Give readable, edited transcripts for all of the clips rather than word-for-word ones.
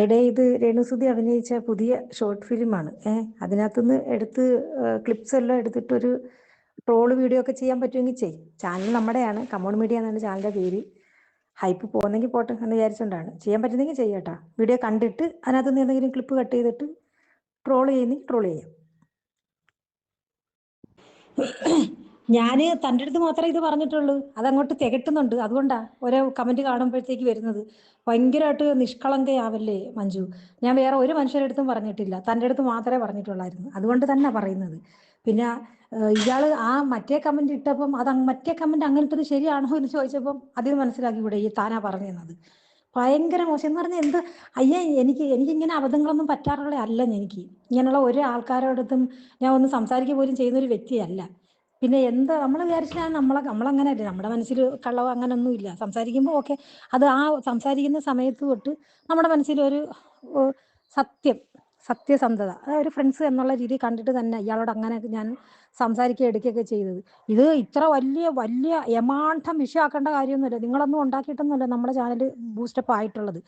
ഇടേ ഇത് രേണുസുതി അഭിനയിച്ച പുതിയ ഷോർട്ട് ഫിലിമാണ്. അതിനകത്തുനിന്ന് എടുത്ത് ക്ലിപ്സ് എല്ലാം എടുത്തിട്ടൊരു ട്രോള് വീഡിയോ ഒക്കെ ചെയ്യാൻ പറ്റുമെങ്കിൽ ചെയ്യും. ചാനൽ നമ്മുടെയാണ്, കമോൺ മീഡിയ എന്നാണ് ചാനലിന്റെ പേര്. ഹൈപ്പ് പോകുന്നെങ്കിൽ പോട്ടെ എന്ന് വിചാരിച്ചുകൊണ്ടാണ്. ചെയ്യാൻ പറ്റുന്നെങ്കിൽ ചെയ്യട്ടാ. വീഡിയോ കണ്ടിട്ട് അതിനകത്തുനിന്ന് എന്തെങ്കിലും ക്ലിപ്പ് കട്ട് ചെയ്തിട്ട് ട്രോൾ ചെയ്യുന്നെങ്കിൽ ട്രോൾ ചെയ്യാം. ഞാൻ തൻ്റെ അടുത്ത് മാത്രമേ ഇത് പറഞ്ഞിട്ടുള്ളൂ. അതങ്ങോട്ട് തികട്ടുന്നുണ്ട്. അതുകൊണ്ടാ ഓരോ കമന്റ് കാണുമ്പോഴത്തേക്ക് വരുന്നത്. ഭയങ്കരമായിട്ട് നിഷ്കളങ്കയാവല്ലേ മഞ്ജു. ഞാൻ വേറെ ഒരു മനുഷ്യരുടെ അടുത്തും പറഞ്ഞിട്ടില്ല, തൻ്റെ അടുത്ത് മാത്രമേ പറഞ്ഞിട്ടുള്ളായിരുന്നു. അതുകൊണ്ട് തന്നെ പറയുന്നത്. പിന്നെ ഇയാള് ആ മറ്റേ കമന്റ് ഇട്ടപ്പം മറ്റേ കമന്റ് അങ്ങനത്തത് ശരിയാണോ എന്ന് ചോദിച്ചപ്പം അതിന് മനസ്സിലാക്കി കൂടെ ഈ താനാ പറഞ്ഞത്. ഭയങ്കര മോശം എന്ന് പറഞ്ഞാൽ എന്ത് അയ്യ, എനിക്കിങ്ങനെ അബദ്ധങ്ങളൊന്നും പറ്റാറുള്ള അല്ല. എനിക്ക് ഇങ്ങനെയുള്ള ഒരു ആൾക്കാരോടത്തും ഞാൻ ഒന്ന് സംസാരിക്കുക പോലും ചെയ്യുന്ന ഒരു വ്യക്തിയല്ല. പിന്നെ എന്താ നമ്മൾ വിചാരിച്ചാൽ നമ്മളങ്ങനെ അല്ലേ, നമ്മുടെ മനസ്സിൽ കള്ളവോ അങ്ങനൊന്നും ഇല്ല. സംസാരിക്കുമ്പോൾ ഓക്കെ, അത് ആ സംസാരിക്കുന്ന സമയത്ത് തൊട്ട് നമ്മുടെ മനസ്സിലൊരു സത്യസന്ധത, ഒരു ഫ്രണ്ട്സ് എന്നുള്ള രീതി കണ്ടിട്ട് തന്നെ ഇയാളോട് അങ്ങനെ ഞാൻ സംസാരിക്കുക എടുക്കുകയൊക്കെ ചെയ്തത്. ഇത് ഇത്ര വലിയ എമാണ്ടം വിഷയമാക്കേണ്ട കാര്യമൊന്നുമില്ല. നിങ്ങളൊന്നും ഉണ്ടാക്കിയിട്ടൊന്നുമല്ല നമ്മുടെ ചാനൽ ബൂസ്റ്റപ്പ് ആയിട്ടുള്ളത്.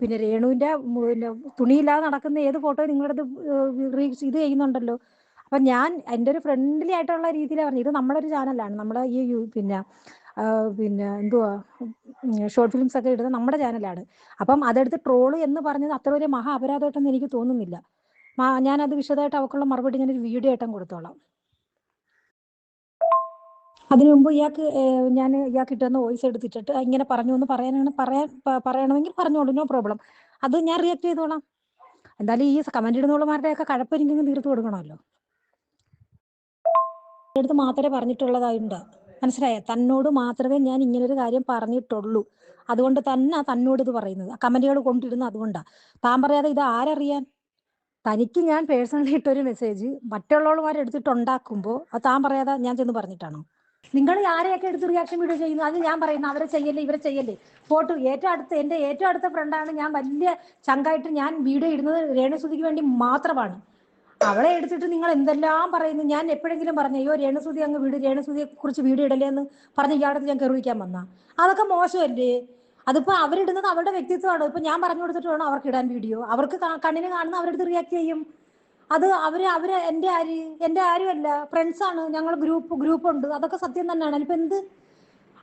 പിന്നെ രേണുവിന്റെ തുണിയില്ലാതെ നടക്കുന്ന ഏത് ഫോട്ടോ നിങ്ങളത് ഇത് ചെയ്യുന്നുണ്ടല്ലോ. അപ്പൊ ഞാൻ എൻ്റെ ഒരു ഫ്രണ്ട്ലി ആയിട്ടുള്ള രീതിയിലാണ് പറഞ്ഞത്. ഇത് നമ്മളൊരു ചാനലാണ്, നമ്മുടെ ഈ പിന്നെ എന്തുവാ ഷോർട്ട് ഫിലിംസ് ഒക്കെ ഇടുന്നത് നമ്മുടെ ചാനലാണ്. അപ്പം അതെടുത്ത് ട്രോള് എന്ന് പറഞ്ഞത് അത്ര വലിയ മഹാ അപരാധമായിട്ടൊന്നും എനിക്ക് തോന്നുന്നില്ല. ഞാനത് വിശദമായിട്ട് അവക്കുള്ള മറുപടി ഞാനൊരു വീഡിയോ ആയിട്ടും കൊടുത്തോളാം. അതിനു മുമ്പ് ഇയാൾക്ക് ഇട്ടുന്ന വോയിസ് എടുത്തിട്ടിട്ട് ഇങ്ങനെ പറഞ്ഞു എന്ന് പറയണമെങ്കിൽ പറഞ്ഞോളൂ, നോ പ്രോബ്ലം. അത് ഞാൻ റിയാക്ട് ചെയ്തോളാം. എന്തായാലും ഈ കമന്റ് ഇടുന്നവളുമാരുടെയൊക്കെ കഴപ്പെനിക്ക് തീർത്തു കൊടുക്കണമല്ലോ. അടുത്ത് മാത്രമേ പറഞ്ഞിട്ടുള്ളതായിട്ടുണ്ട്, മനസ്സിലായ? തന്നോട് മാത്രമേ ഞാൻ ഇങ്ങനൊരു കാര്യം പറഞ്ഞിട്ടുള്ളൂ. അതുകൊണ്ട് തന്നെ തന്നോട് ഇത് പറയുന്നത്. കമന്റുകൾ കൊണ്ടിടുന്നത് അതുകൊണ്ടാ. താൻ പറയാതെ ഇത് ആരറിയാൻ? തനിക്ക് ഞാൻ പേഴ്സണലി ഇട്ടൊരു മെസ്സേജ് മറ്റുള്ളവന്മാരെടുത്തിട്ട് ഉണ്ടാക്കുമ്പോൾ അത് താൻ പറയാതെ ഞാൻ ചെന്ന് പറഞ്ഞിട്ടാണോ? നിങ്ങൾ ആരെയൊക്കെ എടുത്ത് റിയാക്ഷൻ വീഡിയോ ചെയ്യുന്നു? അത് ഞാൻ പറയുന്നു അവരെ ചെയ്യല്ലേ ഇവരെ ചെയ്യല്ലേ. ഫോട്ടോ എൻ്റെ ഏറ്റവും അടുത്ത ഫ്രണ്ടാണ്. ഞാൻ വലിയ ചങ്കായിട്ട് ഞാൻ വീഡിയോ ഇടുന്നത് രേണുസുതിക്ക് വേണ്ടി മാത്രമാണ്. അവളെ എടുത്തിട്ട് നിങ്ങൾ എന്തെല്ലാം പറയുന്നു. ഞാൻ എപ്പോഴെങ്കിലും പറഞ്ഞു അയ്യോ രേണുസുതി അങ്ങ് വീട്, രേണുസുതിയെ കുറിച്ച് വീഡിയോ ഇടല്ലേ എന്ന് പറഞ്ഞ് ഇയാളുടെ ഞാൻ കെറുവിക്കാൻ വന്ന? അതൊക്കെ മോശമല്ലേ? അതിപ്പോ അവരിടുന്നത് അവരുടെ വ്യക്തിത്വമാണ്. ഇപ്പൊ ഞാൻ പറഞ്ഞു കൊടുത്തിട്ട് വേണം അവർക്ക് ഇടാൻ വീഡിയോ. അവർക്ക് കണ്ണിന് കാണുന്ന അവരെടുത്ത് റിയാക്ട് ചെയ്യും. അത് അവര് എൻ്റെ ആരുമല്ല, ഫ്രണ്ട്സാണ്. ഞങ്ങൾ ഗ്രൂപ്പ് ഉണ്ട്. അതൊക്കെ സത്യം തന്നെയാണ്. അതിപ്പോ എന്ത്?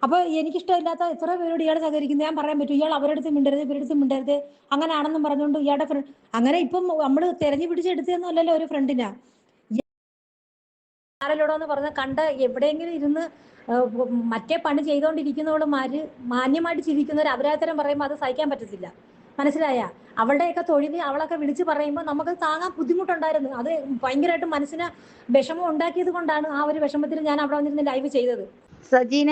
അപ്പൊ എനിക്കിഷ്ടമില്ലാത്ത എത്ര പേരോട് ഇയാൾ സഹകരിക്കുന്നത് ഞാൻ പറയാൻ പറ്റും? ഇയാൾ അവരെടുത്ത് മിണ്ടരുത് ഇവരെടുത്ത് മിണ്ടരുത് അങ്ങനെയാണെന്നും പറഞ്ഞുകൊണ്ട് ഇയാളുടെ ഫ്രണ്ട് അങ്ങനെ ഇപ്പം നമ്മള് തെരഞ്ഞു പിടിച്ചെടുത്തതൊന്നും അല്ലല്ലോ ഒരു ഫ്രണ്ടിനാ. ആരല്ലോടോന്ന് പറഞ്ഞ കണ്ട എവിടെയെങ്കിലും ഇരുന്ന് മറ്റേ പണി ചെയ്തുകൊണ്ടിരിക്കുന്നവളുമാര് മാന്യമായിട്ട് ചിരിക്കുന്നവർ അപരാധത്തരം പറയുമ്പോൾ അത് സഹിക്കാൻ പറ്റത്തില്ല. മനസ്സിലായ? അവളുടെയൊക്കെ തൊഴിൽ അവളൊക്കെ വിളിച്ച് പറയുമ്പോൾ നമുക്ക് താങ്ങാൻ ബുദ്ധിമുട്ടുണ്ടായിരുന്നു. അത് ഭയങ്കരമായിട്ട് മനസ്സിന് വിഷമം ഉണ്ടാക്കിയത് കൊണ്ടാണ് ആ ഒരു വിഷമത്തിൽ ഞാൻ അവിടെ വന്നിരുന്ന് ലൈവ് ചെയ്തത്. സജീന,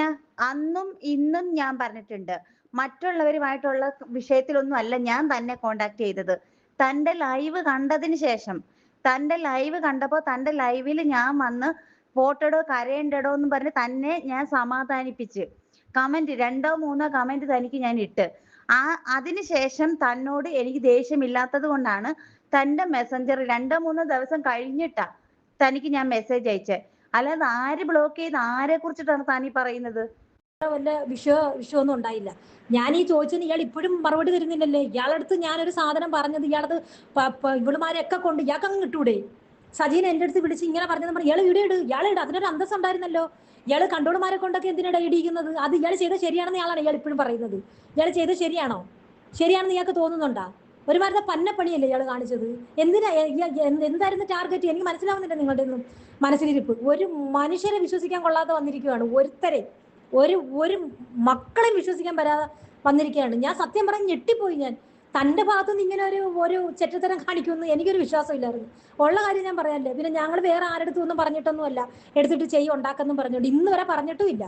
അന്നും ഇന്നും ഞാൻ പറഞ്ഞിട്ടുണ്ട്, മറ്റുള്ളവരുമായിട്ടുള്ള വിഷയത്തിലൊന്നും അല്ല ഞാൻ തന്നെ കോണ്ടാക്ട് ചെയ്തത്. തന്റെ ലൈവ് കണ്ടതിന് ശേഷം, തന്റെ ലൈവ് കണ്ടപ്പോൾ തന്റെ ലൈവിൽ ഞാൻ വന്ന് ഫോട്ടോടോ കരയണ്ടടോ എന്ന് പറഞ്ഞ് തന്നെ ഞാൻ സമാധാനിപ്പിച്ച് കമന്റ് 2 or 3 കമന്റ് തനിക്ക് ഞാൻ ഇട്ട്. അതിനുശേഷം തന്നോട് എനിക്ക് ദേഷ്യമില്ലാത്തത് കൊണ്ടാണ് തന്റെ മെസ്സഞ്ചർ 2 or 3 ദിവസം കഴിഞ്ഞിട്ടാ തനിക്ക് ഞാൻ മെസ്സേജ് അയച്ചേ. അല്ലാതെ ആര് ബ്ലോക്ക് ചെയ്ത് ആരെ കുറിച്ചിട്ടാണ് താനീ പറയുന്നത്? വല്ല വിഷയമൊന്നും ഉണ്ടായില്ല. ഞാൻ ഈ ചോദിച്ചതിന് ഇയാൾ ഇപ്പോഴും മറുപടി തരുന്നില്ലല്ലേ? ഇയാളടുത്ത് ഞാനൊരു സാധനം പറഞ്ഞത് ഇയാളത് ഇവളുമാരെയൊക്കെ കൊണ്ട് ഇയാൾക്ക് അങ്ങ് കിട്ടൂടെ? സജീന എൻ്റെ അടുത്ത് വിളിച്ച് ഇങ്ങനെ പറഞ്ഞതെന്ന് പറഞ്ഞാൽ ഇയാൾ വീഡിയോ ഇയാളിട്, അതിനൊരു അന്തസ്സം ഉണ്ടായിരുന്നല്ലോ. ഇയാൾ കണ്ടോളുമാരെ കൊണ്ടൊക്കെ എന്തിനാ ഇടിയിക്കുന്നത്? അത് ഇയാൾ ചെയ്ത് ശരിയാണെന്ന് ഇയാളാണ് ഇയാൾ ഇപ്പോഴും പറയുന്നത്. ഇയാൾ ചെയ്ത് ശരിയാണോ? ശരിയാണെന്ന് ഇയാൾക്ക് തോന്നുന്നുണ്ടോ? ഒരുമാതിരി പന്നപ്പണിയല്ലേ ഇയാൾ കാണിച്ചത്? എന്തായിരുന്നു ടാർഗറ്റ്? എനിക്ക് മനസ്സിലാവുന്നില്ല നിങ്ങളുടെ ഒന്നും മനസ്സിലിരിപ്പ്. ഒരു മനുഷ്യരെ വിശ്വസിക്കാൻ കൊള്ളാതെ വന്നിരിക്കുകയാണ്. ഒരു മക്കളെ വിശ്വസിക്കാൻ വരാതെ വന്നിരിക്കുകയാണ്. ഞാൻ സത്യം പറഞ്ഞ് ഞെട്ടിപ്പോയി. ഞാൻ തൻ്റെ ഭാഗത്തുനിന്ന് ഇങ്ങനെ ഒരു ചെറ്റത്തരം കാണിക്കുമെന്ന് എനിക്കൊരു വിശ്വാസമില്ലായിരുന്നു. ഉള്ള കാര്യം ഞാൻ പറയാല്ലേ. പിന്നെ ഞങ്ങൾ വേറെ ആരെടുത്തും ഒന്നും പറഞ്ഞിട്ടൊന്നുമല്ല എടുത്തിട്ട് ഉണ്ടാക്കെന്നും പറഞ്ഞോണ്ട് ഇന്ന് വരെ പറഞ്ഞിട്ടും ഇല്ല.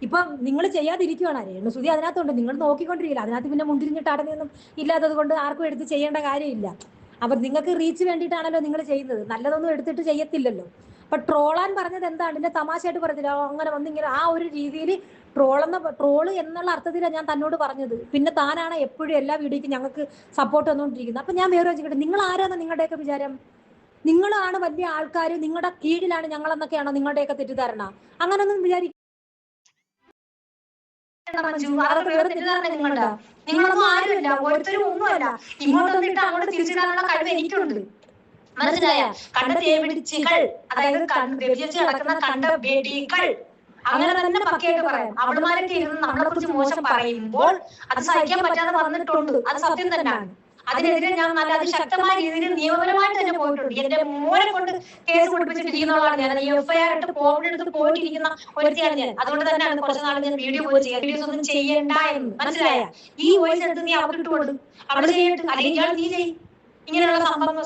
ഇപ്പം നിങ്ങൾ ചെയ്യാതിരിക്കുകയാണ്. രേണുസുതി അതിനകത്തുണ്ട്, നിങ്ങൾ നോക്കിക്കൊണ്ടിരിക്കില്ല. അതിനകത്ത് പിന്നെ മുന്തിരിഞ്ഞിട്ട് അടഞ്ഞൊന്നും ഇല്ലാത്തത് കൊണ്ട് ആർക്കും എടുത്ത് ചെയ്യേണ്ട കാര്യമില്ല. അപ്പം നിങ്ങൾക്ക് റീച്ച് വേണ്ടിയിട്ടാണല്ലോ നിങ്ങൾ ചെയ്യുന്നത്, നല്ലതൊന്നും എടുത്തിട്ട് ചെയ്യത്തില്ലല്ലോ. അപ്പൊ ട്രോളാൻ പറഞ്ഞത് എന്താണ്? എന്റെ തമാശയായിട്ട് പറഞ്ഞില്ല, അങ്ങനെ വന്നിങ്ങനെ ആ ഒരു രീതിയിൽ ട്രോള് എന്നുള്ള അർത്ഥത്തിലാണ് ഞാൻ തന്നോട് പറഞ്ഞത്. പിന്നെ താനാണ് എപ്പോഴും എല്ലാ വീഡിയോയ്ക്കും ഞങ്ങൾക്ക് സപ്പോർട്ട് വന്നുകൊണ്ടിരിക്കുന്നത്. അപ്പൊ ഞാൻ വേറെ വെച്ചിട്ട് നിങ്ങൾ ആരാണ് നിങ്ങളുടെയൊക്കെ വിചാരം? നിങ്ങളാണ് വലിയ ആൾക്കാർ, നിങ്ങളുടെ കീഴിലാണ് ഞങ്ങളെന്നൊക്കെയാണോ നിങ്ങളുടെയൊക്കെ തെറ്റിദ്ധാരണ? അങ്ങനൊന്നും വിചാരിക്കും മഞ്ജു, അതൊക്കെ വേറെ തെറ്റിദ്ധാരണ നിങ്ങളുടെ. നിങ്ങളൊന്നും ആരുമല്ല, ഓരോരുത്തരും ഒന്നുമല്ല. ഇങ്ങോട്ടൊന്നിട്ട് അങ്ങോട്ട് തിരിച്ചിടാനുള്ള കഴിവ് എനിക്കുണ്ട്. മനസ്സിലായ? കണ്ട തേവിടിച്ചികൾ, അതായത് വ്യഭിചരിച്ച് നടക്കുന്ന കണ്ട വെടികൾ, അങ്ങനെ തന്നെ പക്കയായിട്ട് പറയാം. അവളുമാരൊക്കെ ഇരുന്ന് നമ്മളെ കുറിച്ച് മോശം പറയുമ്പോൾ അത് സഹിക്കാൻ പറ്റാതെ വന്നിട്ടുണ്ട്. അത് സത്യം തന്നെയാണ്. അതിനെതിരെ ഞാൻ നല്ല അതിശക്തമായ രീതിയിൽ നിയമപരമായിട്ട് തന്നെ പോയിട്ടുണ്ട്. എന്റെ മോനെ കൊണ്ട് കേസ് കൊടുപ്പിച്ചിട്ടിരിക്കുന്നതാണ് ഞാൻ. FIR ഇട്ട് കോവിഡ് എടുത്ത് പോയിട്ടിരിക്കുന്ന ഒരുത്തിയാണ് ഞാൻ. അതുകൊണ്ട് തന്നെയാണ് കുറച്ച് നാൾ ഞാൻ വീഡിയോ പോയി ചെയ്യാം. വീഡിയോസ് ഒന്നും ചെയ്യണ്ട എന്ന്. മനസ്സിലായ? ഈ വോയിസ് എടുത്ത് നീ അവർക്ക് ഇട്ടുകൊടുക്കും, അവള് ചെയ്യട്ടെ. അല്ലെങ്കിൽ ഇയാൾ നീ ചെയ്യും. ഇങ്ങനെയുള്ള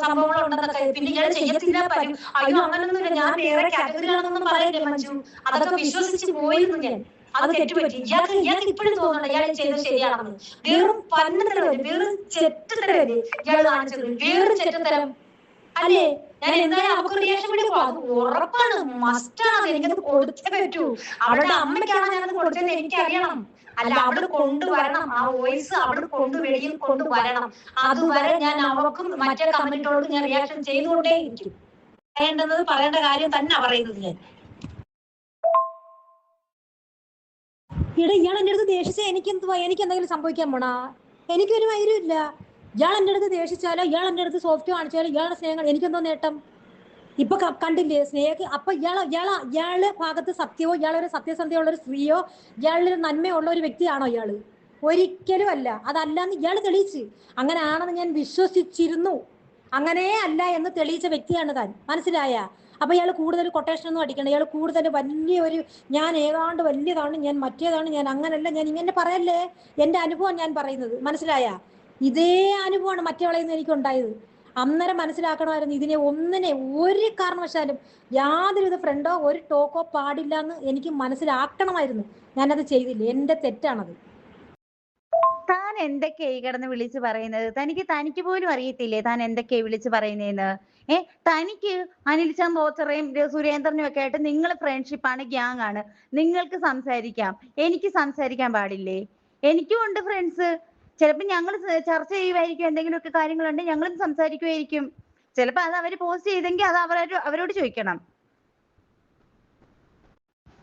സംഭവങ്ങൾ ഉണ്ടെന്നൊക്കെ. പിന്നെ ഇയാൾ ചെയ്യത്തില്ല പറ്റും. അയ്യോ അങ്ങനൊന്നുമില്ല, ഞാൻ വേറെ കാറ്റഗറിയാണെന്നൊന്നും പറയല്ലേ മഞ്ജു. അതൊക്കെ വിശ്വസിച്ച് പോയിരുന്നു ഞാൻ. അത് തെറ്റുപറ്റി. ഇയാൾക്ക് ഇപ്പോഴും തോന്നണം ഇയാൾ ചെയ്തത് ശരിയാണെന്ന്. വെറും പന്നത്തരവല്ലേ, വെറും ചെറ്റത്തരവല്ലേ ഇയാൾ കാണിച്ചത്. വെറും ചെറ്റത്തരം അല്ലേ? ഞാൻ എന്തായാലും അവർക്ക് റിയാക്ഷൻ കൊടുക്കും. അത് ഉറപ്പാണ്, മസ്റ്റാണ്. അത് എനിക്കത് കൊടുത്തേ പറ്റൂ. അവളുടെ അമ്മയ്ക്കാണോ ഞാനത് കൊടുത്തതെന്ന് എനിക്കറിയണം. അല്ല, അവിടെ കൊണ്ടുവരണം. ആ വോയിസ് അവിടെ വെളിയിൽ കൊണ്ടുവരണം. അതുവരെ ഞാൻ അവർക്കും മറ്റേ കമന്റിനോട് ഞാൻ റിയാക്ഷൻ ചെയ്തുകൊണ്ടേയിരിക്കും. പറയേണ്ട കാര്യം തന്നെ പറയുന്നത് ഞാൻ. ഇയാൾ എൻ്റെ അടുത്ത് ദേഷിച്ച എനിക്ക് എന്തെങ്കിലും സംഭവിക്കാൻ പോണാ? എനിക്കൊരു വൈരുമില്ല. ഇയാൾ എൻ്റെ അടുത്ത് ദേഷിച്ചാലോ, ഇയാൾ എൻ്റെ അടുത്ത് സോഫ്റ്റ് കാണിച്ചാലോ, ഇയാളുടെ സ്നേഹങ്ങൾ എനിക്കെന്തോ നേട്ടം? ഇപ്പൊ കണ്ടില്ലേ സ്നേഹ? അപ്പൊ ഇയാള് ഭാഗത്ത് സത്യമോ, ഇയാളൊരു സത്യസന്ധയുള്ള ഒരു സ്ത്രീയോ, ഇയാളൊരു നന്മയുള്ള ഒരു വ്യക്തിയാണോ ഇയാള്? ഒരിക്കലും അല്ല. അതല്ലാന്ന് ഇയാൾ തെളിയിച്ച്. അങ്ങനെ ആണെന്ന് ഞാൻ വിശ്വസിച്ചിരുന്നു. അങ്ങനെ അല്ല എന്ന് തെളിയിച്ച വ്യക്തിയാണ് താൻ. മനസ്സിലായ? അപ്പൊ ഇയാൾ കൂടുതൽ കൊട്ടേഷൻ ഒന്നും അടിക്കണം. ഇയാൾ കൂടുതൽ വലിയൊരു ഞാൻ ഏതാണ്ട് വലിയതാണ്, ഞാൻ മറ്റേതാണ്, ഞാൻ അങ്ങനല്ല, ഞാൻ ഇങ്ങനെ പറയല്ലേ. എന്റെ അനുഭവം ഞാൻ പറയുന്നത്. മനസ്സിലായ? ഇതേ അനുഭവമാണ് മറ്റവളെ നിന്ന് എനിക്കുണ്ടായത്. അന്നേരം മനസ്സിലാക്കണമായിരുന്നു ഇതിനെ ഒരു കാരണവശാലും യാതൊരുവിധ ഫ്രണ്ടോ ഒരു ടോക്കോ പാടില്ല എന്ന് എനിക്ക് മനസ്സിലാക്കണമായിരുന്നു. ഞാനത് ചെയ്തില്ല. എന്റെ തെറ്റാണത്. താൻ എന്തൊക്കെയായി കിടന്ന് വിളിച്ചു പറയുന്നത്? തനിക്ക് പോലും അറിയത്തില്ലേ താൻ എന്തൊക്കെയാ വിളിച്ചു പറയുന്നതെന്ന്? തനിക്ക് അനിൽ ചാമ്പോച്ചറയും സുരേന്ദ്രനും ഒക്കെ ആയിട്ട് നിങ്ങൾ ഫ്രണ്ട്ഷിപ്പാണ്, ഗ്യാങ് ആണ്, നിങ്ങൾക്ക് സംസാരിക്കാം. എനിക്ക് സംസാരിക്കാൻ പാടില്ലേ? എനിക്കും ഉണ്ട് ഫ്രണ്ട്സ്. ചിലപ്പോൾ ഞങ്ങൾ ചർച്ച ചെയ്യുമായിരിക്കും, എന്തെങ്കിലുമൊക്കെ കാര്യങ്ങളുണ്ട്, ഞങ്ങളും സംസാരിക്കുമായിരിക്കും. ചിലപ്പോൾ അത് അവർ പോസ്റ്റ് ചെയ്തെങ്കിൽ അത് അവരോട് ചോദിക്കണം.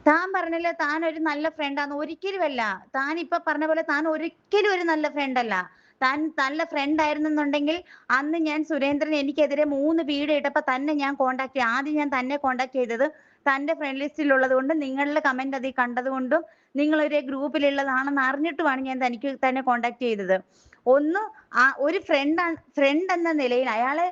താൻ പറഞ്ഞല്ലോ താൻ ഒരു നല്ല ഫ്രണ്ടാന്ന്. ഒരിക്കലുമല്ല. താൻ ഇപ്പൊ പറഞ്ഞ പോലെ താൻ ഒരിക്കലും ഒരു നല്ല ഫ്രണ്ട് അല്ല. താൻ നല്ല ഫ്രണ്ട് ആയിരുന്നെന്നുണ്ടെങ്കിൽ അന്ന് ഞാൻ സുരേന്ദ്രൻ എനിക്കെതിരെ 3 വീഡിയോ ഇട്ടപ്പോ തന്നെ ഞാൻ ആദ്യം ഞാൻ തന്നെ കോണ്ടാക്ട് ചെയ്തത് തന്റെ ഫ്രണ്ട് ലിസ്റ്റിൽ ഉള്ളത് കൊണ്ടും നിങ്ങളുടെ കമന്റ് അതിൽ കണ്ടതുകൊണ്ടും നിങ്ങളൊരു ഗ്രൂപ്പിലുള്ളതാണെന്ന് അറിഞ്ഞിട്ടുമാണ് ഞാൻ തനിക്ക് തന്നെ കോണ്ടാക്ട് ചെയ്തത്. ഒരു ഫ്രണ്ട് എന്ന നിലയിൽ അയാളെ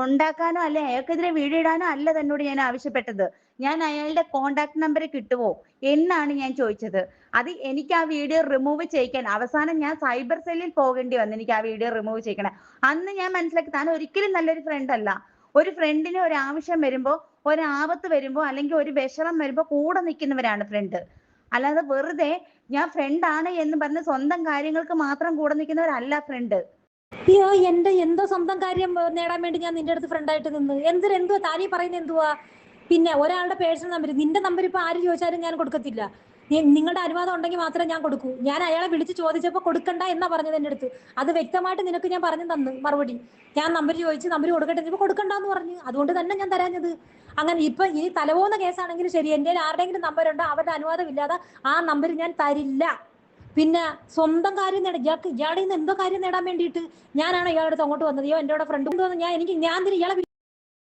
ഉണ്ടാക്കാനോ അല്ലെ അയാൾക്കെതിരെ വീഡിയോ ഇടാനോ അല്ല തന്നോട് ഞാൻ ആവശ്യപ്പെട്ടത്. ഞാൻ അയാളുടെ കോണ്ടാക്ട് നമ്പർ കിട്ടുമോ എന്നാണ് ഞാൻ ചോദിച്ചത്. അത് എനിക്ക് ആ വീഡിയോ റിമൂവ് ചെയ്യിക്കാൻ അവസാനം ഞാൻ സൈബർ സെല്ലിൽ പോകേണ്ടി വന്നു. എനിക്ക് ആ വീഡിയോ റിമൂവ് ചെയ്യിക്കണം. അന്ന് ഞാൻ മനസ്സിലാക്കി താൻ ഒരിക്കലും നല്ലൊരു ഫ്രണ്ട് അല്ല. ഒരു ഫ്രണ്ടിന് ഒരു ആവശ്യം വരുമ്പോ, ഒരു ആപത്ത് വരുമ്പോ, അല്ലെങ്കിൽ ഒരു വിഷമം വരുമ്പോ കൂടെ നിൽക്കുന്നവരാണ് ഫ്രണ്ട്. അല്ലാതെ വെറുതെ ഞാൻ ഫ്രണ്ട് ആണ് എന്ന് പറഞ്ഞ് സ്വന്തം കാര്യങ്ങൾക്ക് മാത്രം കൂടെ നിൽക്കുന്നവരല്ല ഫ്രണ്ട്. അയ്യോ, എന്തോ സ്വന്തം കാര്യം നേടാൻ വേണ്ടി ഞാൻ നിന്റെ അടുത്ത് ഫ്രണ്ടായിട്ട് നിന്ന്. എന്തുവാ താനീ പറയുന്നത്? എന്തുവാ? പിന്നെ ഒരാളുടെ പേഴ്സണൽ നമ്പർ, നിന്റെ നമ്പർ ഇപ്പൊ ആര് ചോദിച്ചാലും ഞാൻ കൊടുക്കത്തില്ല. നിങ്ങളുടെ അനുവാദം ഉണ്ടെങ്കിൽ മാത്രമേ ഞാൻ കൊടുക്കൂ. ഞാൻ അയാളെ വിളിച്ച് ചോദിച്ചപ്പോൾ കൊടുക്കണ്ട എന്നാ പറഞ്ഞത് എൻ്റെ അടുത്ത്. അത് വ്യക്തമായിട്ട് നിനക്ക് ഞാൻ പറഞ്ഞു തന്നു മറുപടി. ഞാൻ നമ്പർ ചോദിച്ച് നമ്പർ കൊടുക്കട്ടെ, ഇപ്പൊ കൊടുക്കണ്ടെന്ന് പറഞ്ഞു. അതുകൊണ്ട് തന്നെ ഞാൻ തരാഞ്ഞത്. അങ്ങനെ ഇപ്പൊ ഈ തലപോകുന്ന കേസാണെങ്കിലും ശരി, എൻ്റെ ആരുടെയെങ്കിലും നമ്പർ ഉണ്ടോ അവരുടെ അനുവാദം ഇല്ലാതെ ആ നമ്പർ ഞാൻ തരില്ല. പിന്നെ സ്വന്തം കാര്യം ഇയാളുടെ നിന്ന് എന്തോ കാര്യം നേടാൻ വേണ്ടിയിട്ട് ഞാനാണ് ഇയാളുടെ അടുത്ത് അങ്ങോട്ട് വന്നത്. എൻ്റെ ഫ്രണ്ട് ഞാൻ ഇയാളെ